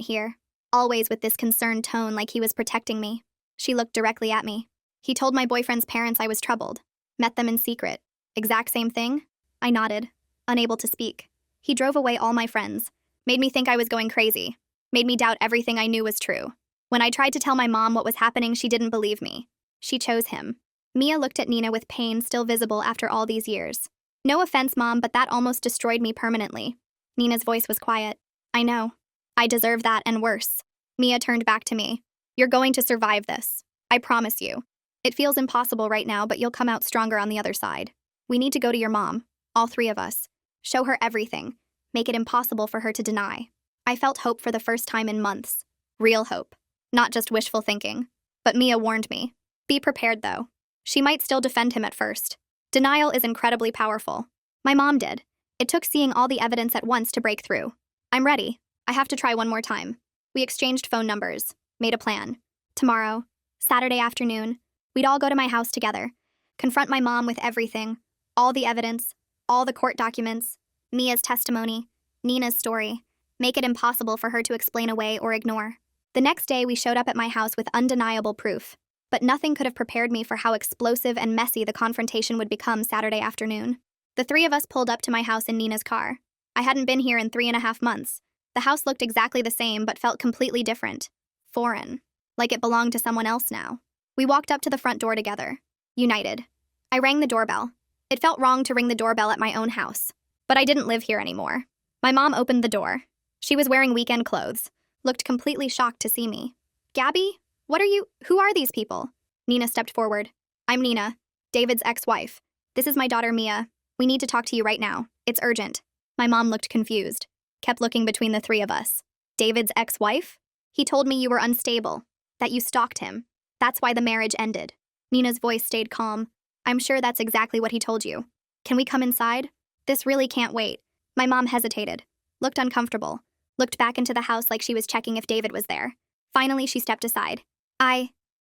hear, always with this concerned tone like he was protecting me. She looked directly at me. He told my boyfriend's parents I was troubled, met them in secret. Exact same thing? I nodded, unable to speak. He drove away all my friends, made me think I was going crazy, made me doubt everything I knew was true. When I tried to tell my mom what was happening, she didn't believe me. She chose him. Mia looked at Nina with pain still visible after all these years. No offense, Mom, but that almost destroyed me permanently. Nina's voice was quiet. I know. I deserve that and worse. Mia turned back to me. You're going to survive this. I promise you. It feels impossible right now, but you'll come out stronger on the other side. We need to go to your mom, all three of us. Show her everything. Make it impossible for her to deny. I felt hope for the first time in months. Real hope. Not just wishful thinking. But Mia warned me. Be prepared, though. She might still defend him at first. Denial is incredibly powerful. My mom did. It took seeing all the evidence at once to break through. I'm ready. I have to try one more time. We exchanged phone numbers, made a plan. Tomorrow, Saturday afternoon, we'd all go to my house together, confront my mom with everything, all the evidence, all the court documents, Mia's testimony, Nina's story, make it impossible for her to explain away or ignore. The next day, we showed up at my house with undeniable proof, but nothing could have prepared me for how explosive and messy the confrontation would become Saturday afternoon. The three of us pulled up to my house in Nina's car. I hadn't been here in 3.5 months. The house looked exactly the same, but felt completely different. Foreign. Like it belonged to someone else now. We walked up to the front door together. United. I rang the doorbell. It felt wrong to ring the doorbell at my own house. But I didn't live here anymore. My mom opened the door. She was wearing weekend clothes. Looked completely shocked to see me. Gabby? Who are these people? Nina stepped forward. I'm Nina, David's ex-wife. This is my daughter Mia. We need to talk to you right now. It's urgent. My mom looked confused, kept looking between the three of us. David's ex-wife? He told me you were unstable, that you stalked him. That's why the marriage ended. Nina's voice stayed calm. I'm sure that's exactly what he told you. Can we come inside? This really can't wait. My mom hesitated, looked uncomfortable, looked back into the house like she was checking if David was there. Finally, she stepped aside.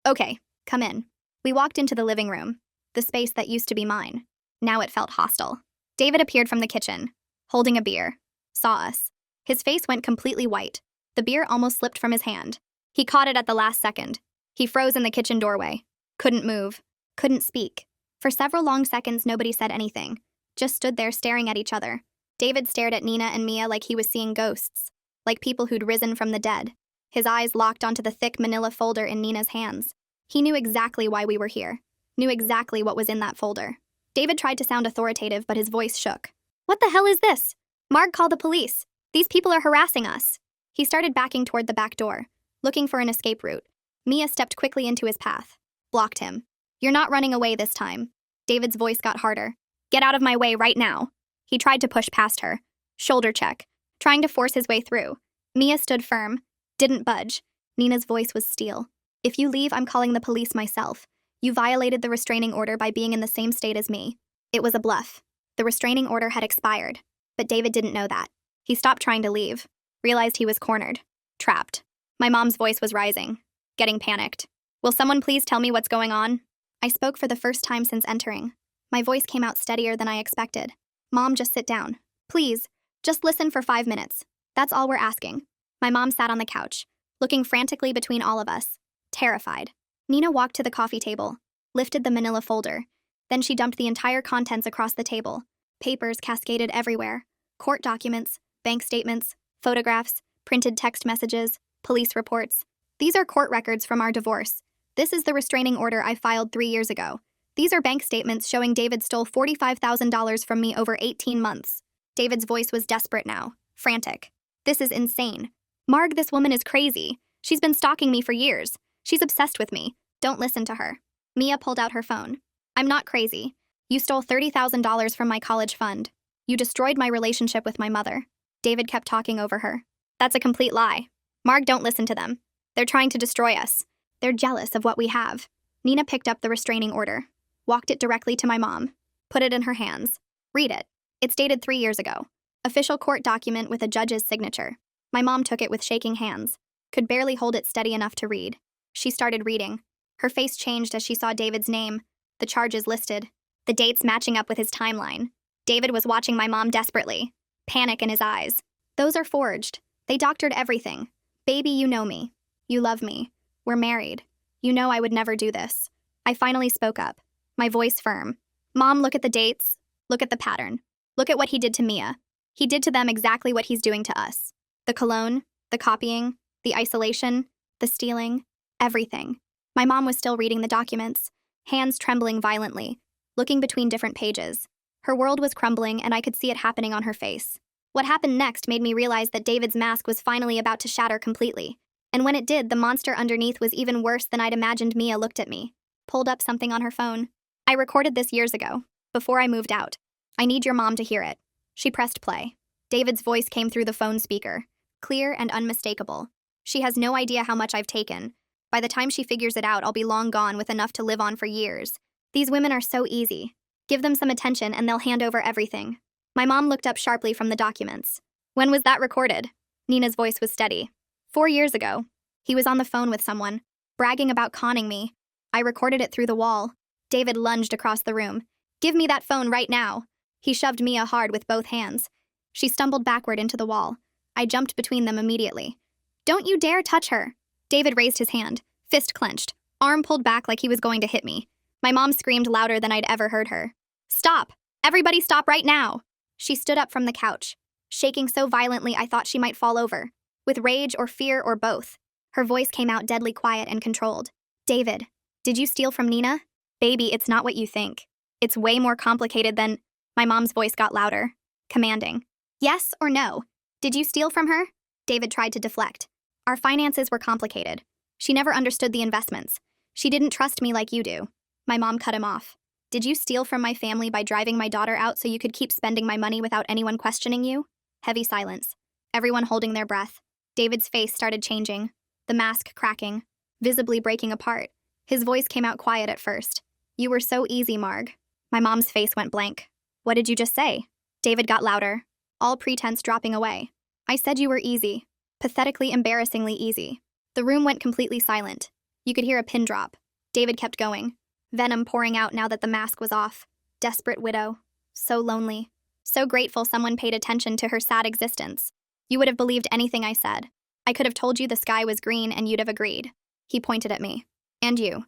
Okay, come in. We walked into the living room, the space that used to be mine. Now it felt hostile. David appeared from the kitchen, holding a beer, saw us. His face went completely white. The beer almost slipped from his hand. He caught it at the last second. He froze in the kitchen doorway. Couldn't move. Couldn't speak. For several long seconds, nobody said anything. Just stood there staring at each other. David stared at Nina and Mia like he was seeing ghosts, like people who'd risen from the dead. His eyes locked onto the thick manila folder in Nina's hands. He knew exactly why we were here. Knew exactly what was in that folder. David tried to sound authoritative, but his voice shook. What the hell is this? Marg, call the police. These people are harassing us. He started backing toward the back door, looking for an escape route. Mia stepped quickly into his path, blocked him. You're not running away this time. David's voice got harder. Get out of my way right now. He tried to push past her. Shoulder check, trying to force his way through. Mia stood firm, didn't budge. Nina's voice was steel. If you leave, I'm calling the police myself. You violated the restraining order by being in the same state as me. It was a bluff. The restraining order had expired, but David didn't know that. He stopped trying to leave, realized he was cornered, trapped. My mom's voice was rising, getting panicked. Will someone please tell me what's going on? I spoke for the first time since entering. My voice came out steadier than I expected. Mom, just sit down. Please, just listen for 5 minutes. That's all we're asking. My mom sat on the couch, looking frantically between all of us, terrified. Nina walked to the coffee table, lifted the manila folder. Then she dumped the entire contents across the table. Papers cascaded everywhere. Court documents, bank statements, photographs, printed text messages, police reports. These are court records from our divorce. This is the restraining order I filed 3 years ago. These are bank statements showing David stole $45,000 from me over 18 months. David's voice was desperate now, frantic. This is insane. Marg, this woman is crazy. She's been stalking me for years. She's obsessed with me. Don't listen to her. Mia pulled out her phone. I'm not crazy. You stole $30,000 from my college fund. You destroyed my relationship with my mother. David kept talking over her. That's a complete lie. Marg, don't listen to them. They're trying to destroy us. They're jealous of what we have. Nina picked up the restraining order, walked it directly to my mom, put it in her hands. Read it. It's dated 3 years ago. Official court document with a judge's signature. My mom took it with shaking hands. Could barely hold it steady enough to read. She started reading. Her face changed as she saw David's name, the charges listed, the dates matching up with his timeline. David was watching my mom desperately. Panic in his eyes. Those are forged. They doctored everything. Baby, you know me. You love me. We're married. You know I would never do this. I finally spoke up, my voice firm. Mom, look at the dates. Look at the pattern. Look at what he did to Mia. He did to them exactly what he's doing to us. The cologne, the copying, the isolation, the stealing, everything. My mom was still reading the documents, hands trembling violently, looking between different pages. Her world was crumbling, and I could see it happening on her face. What happened next made me realize that David's mask was finally about to shatter completely. And when it did, the monster underneath was even worse than I'd imagined. Mia looked at me, pulled up something on her phone. I recorded this years ago, before I moved out. I need your mom to hear it. She pressed play. David's voice came through the phone speaker, clear and unmistakable. She has no idea how much I've taken. By the time she figures it out, I'll be long gone with enough to live on for years. These women are so easy. Give them some attention and they'll hand over everything. My mom looked up sharply from the documents. When was that recorded? Nina's voice was steady. 4 years ago. He was on the phone with someone, bragging about conning me. I recorded it through the wall. David lunged across the room. Give me that phone right now. He shoved Mia hard with both hands. She stumbled backward into the wall. I jumped between them immediately. Don't you dare touch her. David raised his hand, fist clenched, arm pulled back like he was going to hit me. My mom screamed louder than I'd ever heard her. Stop! Everybody stop right now! She stood up from the couch, shaking so violently I thought she might fall over, with rage or fear or both. Her voice came out deadly quiet and controlled. David, did you steal from Nina? Baby, it's not what you think. It's way more complicated than... My mom's voice got louder, commanding. Yes or no? Did you steal from her? David tried to deflect. Our finances were complicated. She never understood the investments. She didn't trust me like you do. My mom cut him off. Did you steal from my family by driving my daughter out so you could keep spending my money without anyone questioning you? Heavy silence. Everyone holding their breath. David's face started changing, the mask cracking, visibly breaking apart. His voice came out quiet at first. You were so easy, Marg. My mom's face went blank. What did you just say? David got louder, all pretense dropping away. I said you were easy. Pathetically, embarrassingly easy. The room went completely silent. You could hear a pin drop. David kept going, venom pouring out now that the mask was off. Desperate widow. So lonely. So grateful someone paid attention to her sad existence. You would have believed anything I said. I could have told you the sky was green and you'd have agreed. He pointed at me. And you.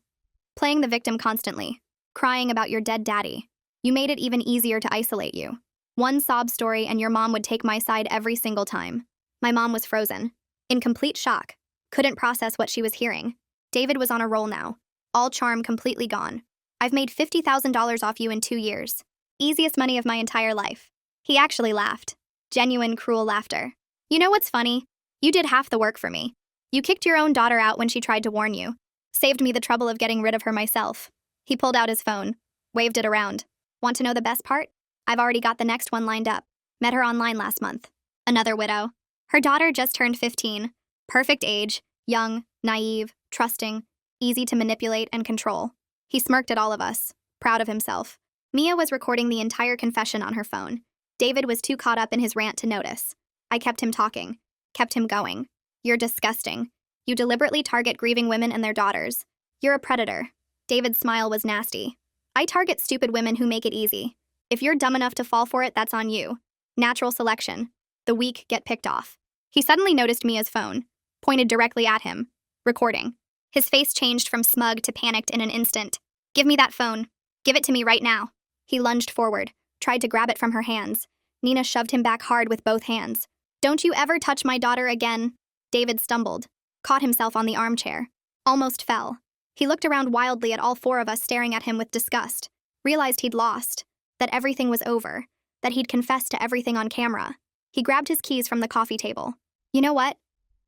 Playing the victim constantly. Crying about your dead daddy. You made it even easier to isolate you. One sob story and your mom would take my side every single time. My mom was frozen. In complete shock. Couldn't process what she was hearing. David was on a roll now. All charm completely gone. I've made $50,000 off you in 2 years. Easiest money of my entire life. He actually laughed. Genuine, cruel laughter. You know what's funny? You did half the work for me. You kicked your own daughter out when she tried to warn you. Saved me the trouble of getting rid of her myself. He pulled out his phone. Waved it around. Want to know the best part? I've already got the next one lined up. Met her online last month. Another widow. Her daughter just turned 15. Perfect age. Young, naive, trusting, easy to manipulate and control. He smirked at all of us, proud of himself. Mia was recording the entire confession on her phone. David was too caught up in his rant to notice. I kept him talking, kept him going. You're disgusting. You deliberately target grieving women and their daughters. You're a predator. David's smile was nasty. I target stupid women who make it easy. If you're dumb enough to fall for it, that's on you. Natural selection. The weak get picked off. He suddenly noticed Mia's phone, pointed directly at him, recording. His face changed from smug to panicked in an instant. Give me that phone. Give it to me right now. He lunged forward, tried to grab it from her hands. Nina shoved him back hard with both hands. Don't you ever touch my daughter again. David stumbled, caught himself on the armchair, almost fell. He looked around wildly at all 4 of us staring at him with disgust, realized he'd lost, that everything was over, that he'd confessed to everything on camera. He grabbed his keys from the coffee table. You know what?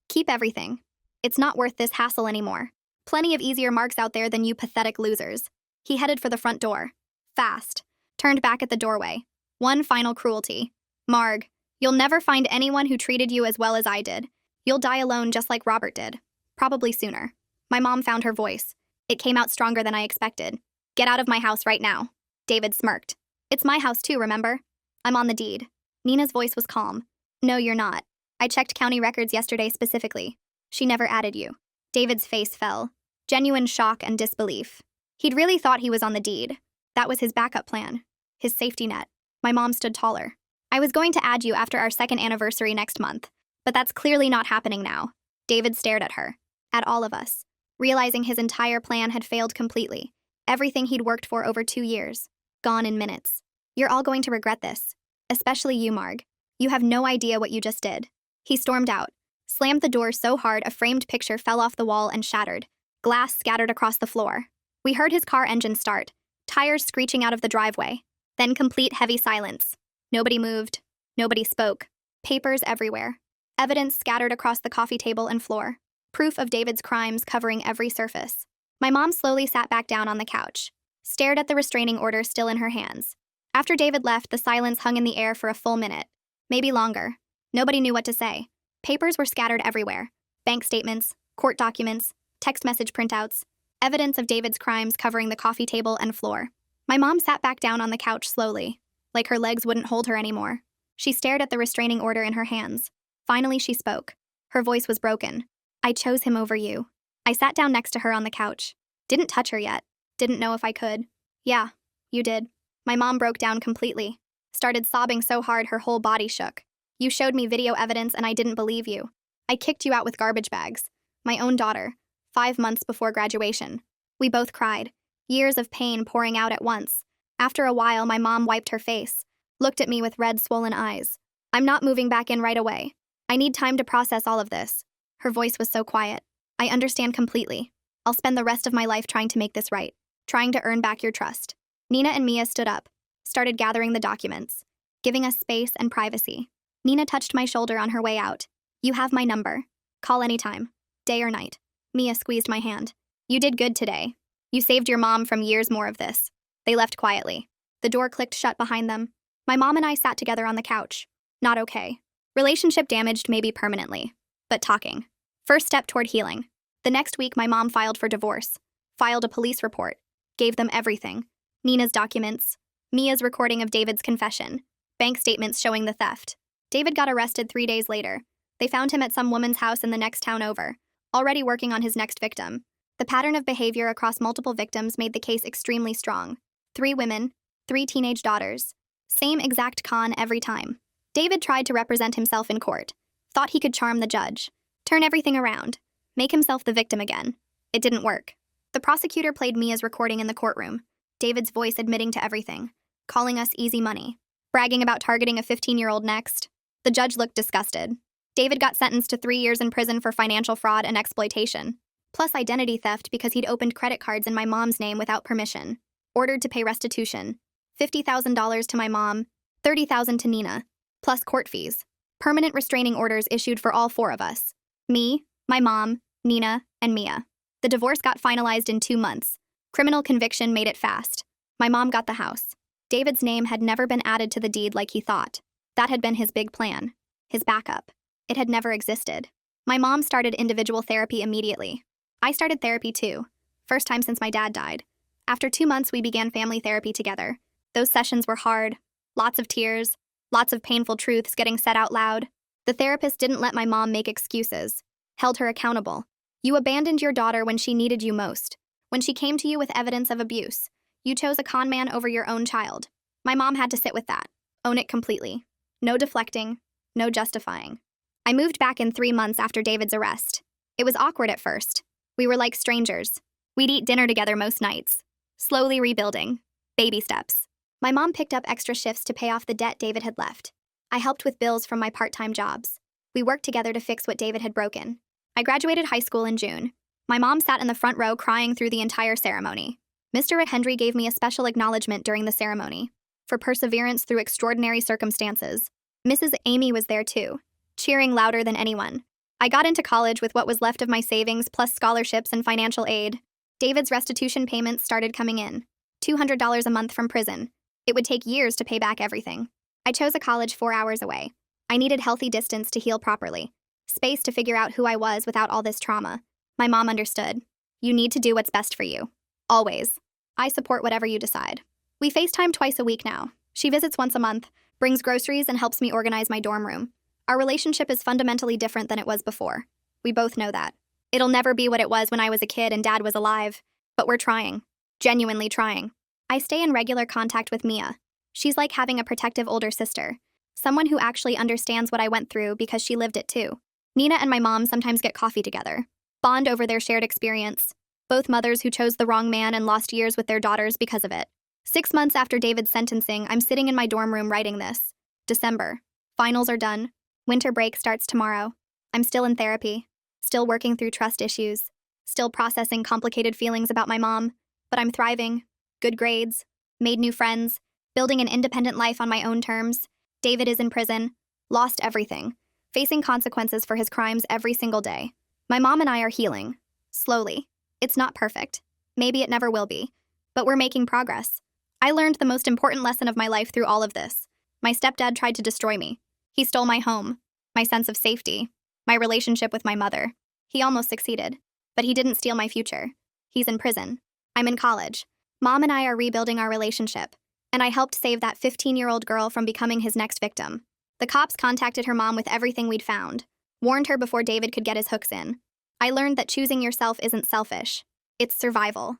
Keep everything. It's not worth this hassle anymore. Plenty of easier marks out there than you pathetic losers. He headed for the front door. Fast. Turned back at the doorway. One final cruelty. Marg, you'll never find anyone who treated you as well as I did. You'll die alone just like Robert did. Probably sooner. My mom found her voice. It came out stronger than I expected. Get out of my house right now. David smirked. It's my house too, remember? I'm on the deed. Nina's voice was calm. No, you're not. I checked county records yesterday specifically. She never added you. David's face fell. Genuine shock and disbelief. He'd really thought he was on the deed. That was his backup plan. His safety net. My mom stood taller. I was going to add you after our second anniversary next month, but that's clearly not happening now. David stared at her. At all of us. Realizing his entire plan had failed completely. Everything he'd worked for over 2 years. Gone in minutes. You're all going to regret this. Especially you, Marg. You have no idea what you just did. He stormed out. Slammed the door so hard a framed picture fell off the wall and shattered. Glass scattered across the floor. We heard his car engine start. Tires screeching out of the driveway. Then complete heavy silence. Nobody moved. Nobody spoke. Papers everywhere. Evidence scattered across the coffee table and floor. Proof of David's crimes covering every surface. My mom slowly sat back down on the couch. Stared at the restraining order still in her hands. After David left, the silence hung in the air for a full minute. Maybe longer. Nobody knew what to say. Papers were scattered everywhere. Bank statements, court documents, text message printouts. Evidence of David's crimes covering the coffee table and floor. My mom sat back down on the couch slowly, like her legs wouldn't hold her anymore. She stared at the restraining order in her hands. Finally, she spoke. Her voice was broken. I chose him over you. I sat down next to her on the couch. Didn't touch her yet. Didn't know if I could. Yeah, you did. My mom broke down completely. Started sobbing so hard her whole body shook. You showed me video evidence and I didn't believe you. I kicked you out with garbage bags. My own daughter. 5 months before graduation. We both cried. Years of pain pouring out at once. After a while, my mom wiped her face. Looked at me with red, swollen eyes. I'm not moving back in right away. I need time to process all of this. Her voice was so quiet. I understand completely. I'll spend the rest of my life trying to make this right. Trying to earn back your trust. Nina and Mia stood up. Started gathering the documents. Giving us space and privacy. Nina touched my shoulder on her way out. You have my number. Call anytime. Day or night. Mia squeezed my hand. You did good today. You saved your mom from years more of this. They left quietly. The door clicked shut behind them. My mom and I sat together on the couch. Not okay. Relationship damaged maybe permanently. But talking. First step toward healing. The next week, my mom filed for divorce. Filed a police report. Gave them everything. Nina's documents. Mia's recording of David's confession. Bank statements showing the theft. David got arrested 3 days later. They found him at some woman's house in the next town over. Already working on his next victim. The pattern of behavior across multiple victims made the case extremely strong. 3 women, 3 teenage daughters. Same exact con every time. David tried to represent himself in court. Thought he could charm the judge. Turn everything around. Make himself the victim again. It didn't work. The prosecutor played Mia's recording in the courtroom. David's voice admitting to everything. Calling us easy money. Bragging about targeting a 15-year-old next. The judge looked disgusted. David got sentenced to 3 years in prison for financial fraud and exploitation. Plus identity theft because he'd opened credit cards in my mom's name without permission. Ordered to pay restitution. $50,000 to my mom, $30,000 to Nina. Plus court fees. Permanent restraining orders issued for all 4 of us. Me, my mom, Nina, and Mia. The divorce got finalized in 2 months. Criminal conviction made it fast. My mom got the house. David's name had never been added to the deed like he thought. That had been his big plan. His backup. It had never existed. My mom started individual therapy immediately. I started therapy too. First time since my dad died. After 2 months, we began family therapy together. Those sessions were hard. Lots of tears. Lots of painful truths getting said out loud. The therapist didn't let my mom make excuses. Held her accountable. You abandoned your daughter when she needed you most. When she came to you with evidence of abuse. You chose a con man over your own child. My mom had to sit with that. Own it completely. No deflecting. No justifying. I moved back in 3 months after David's arrest. It was awkward at first. We were like strangers. We'd eat dinner together most nights. Slowly rebuilding. Baby steps. My mom picked up extra shifts to pay off the debt David had left. I helped with bills from my part-time jobs. We worked together to fix what David had broken. I graduated high school in June. My mom sat in the front row crying through the entire ceremony. Mr. Henry gave me a special acknowledgement during the ceremony. For perseverance through extraordinary circumstances. Mrs. Amy was there too. Cheering louder than anyone. I got into college with what was left of my savings plus scholarships and financial aid. David's restitution payments started coming in. $200 a month from prison. It would take years to pay back everything. I chose a college 4 hours away. I needed healthy distance to heal properly. Space to figure out who I was without all this trauma. My mom understood. You need to do what's best for you. Always. I support whatever you decide. We FaceTime twice a week now. She visits once a month, brings groceries, and helps me organize my dorm room. Our relationship is fundamentally different than it was before. We both know that. It'll never be what it was when I was a kid and Dad was alive, but we're trying. Genuinely trying. I stay in regular contact with Mia. She's like having a protective older sister, someone who actually understands what I went through because she lived it too. Nina and my mom sometimes get coffee together, bond over their shared experience. Both mothers who chose the wrong man and lost years with their daughters because of it. 6 months after David's sentencing, I'm sitting in my dorm room writing this. December. Finals are done. Winter break starts tomorrow. I'm still in therapy, still working through trust issues, still processing complicated feelings about my mom, but I'm thriving. Good grades, made new friends, building an independent life on my own terms. David is in prison, lost everything, facing consequences for his crimes every single day. My mom and I are healing. Slowly. It's not perfect. Maybe it never will be. But we're making progress. I learned the most important lesson of my life through all of this. My stepdad tried to destroy me. He stole my home, my sense of safety, my relationship with my mother. He almost succeeded. But he didn't steal my future. He's in prison. I'm in college. Mom and I are rebuilding our relationship. And I helped save that 15-year-old girl from becoming his next victim. The cops contacted her mom with everything we'd found, warned her before David could get his hooks in. I learned that choosing yourself isn't selfish. It's survival.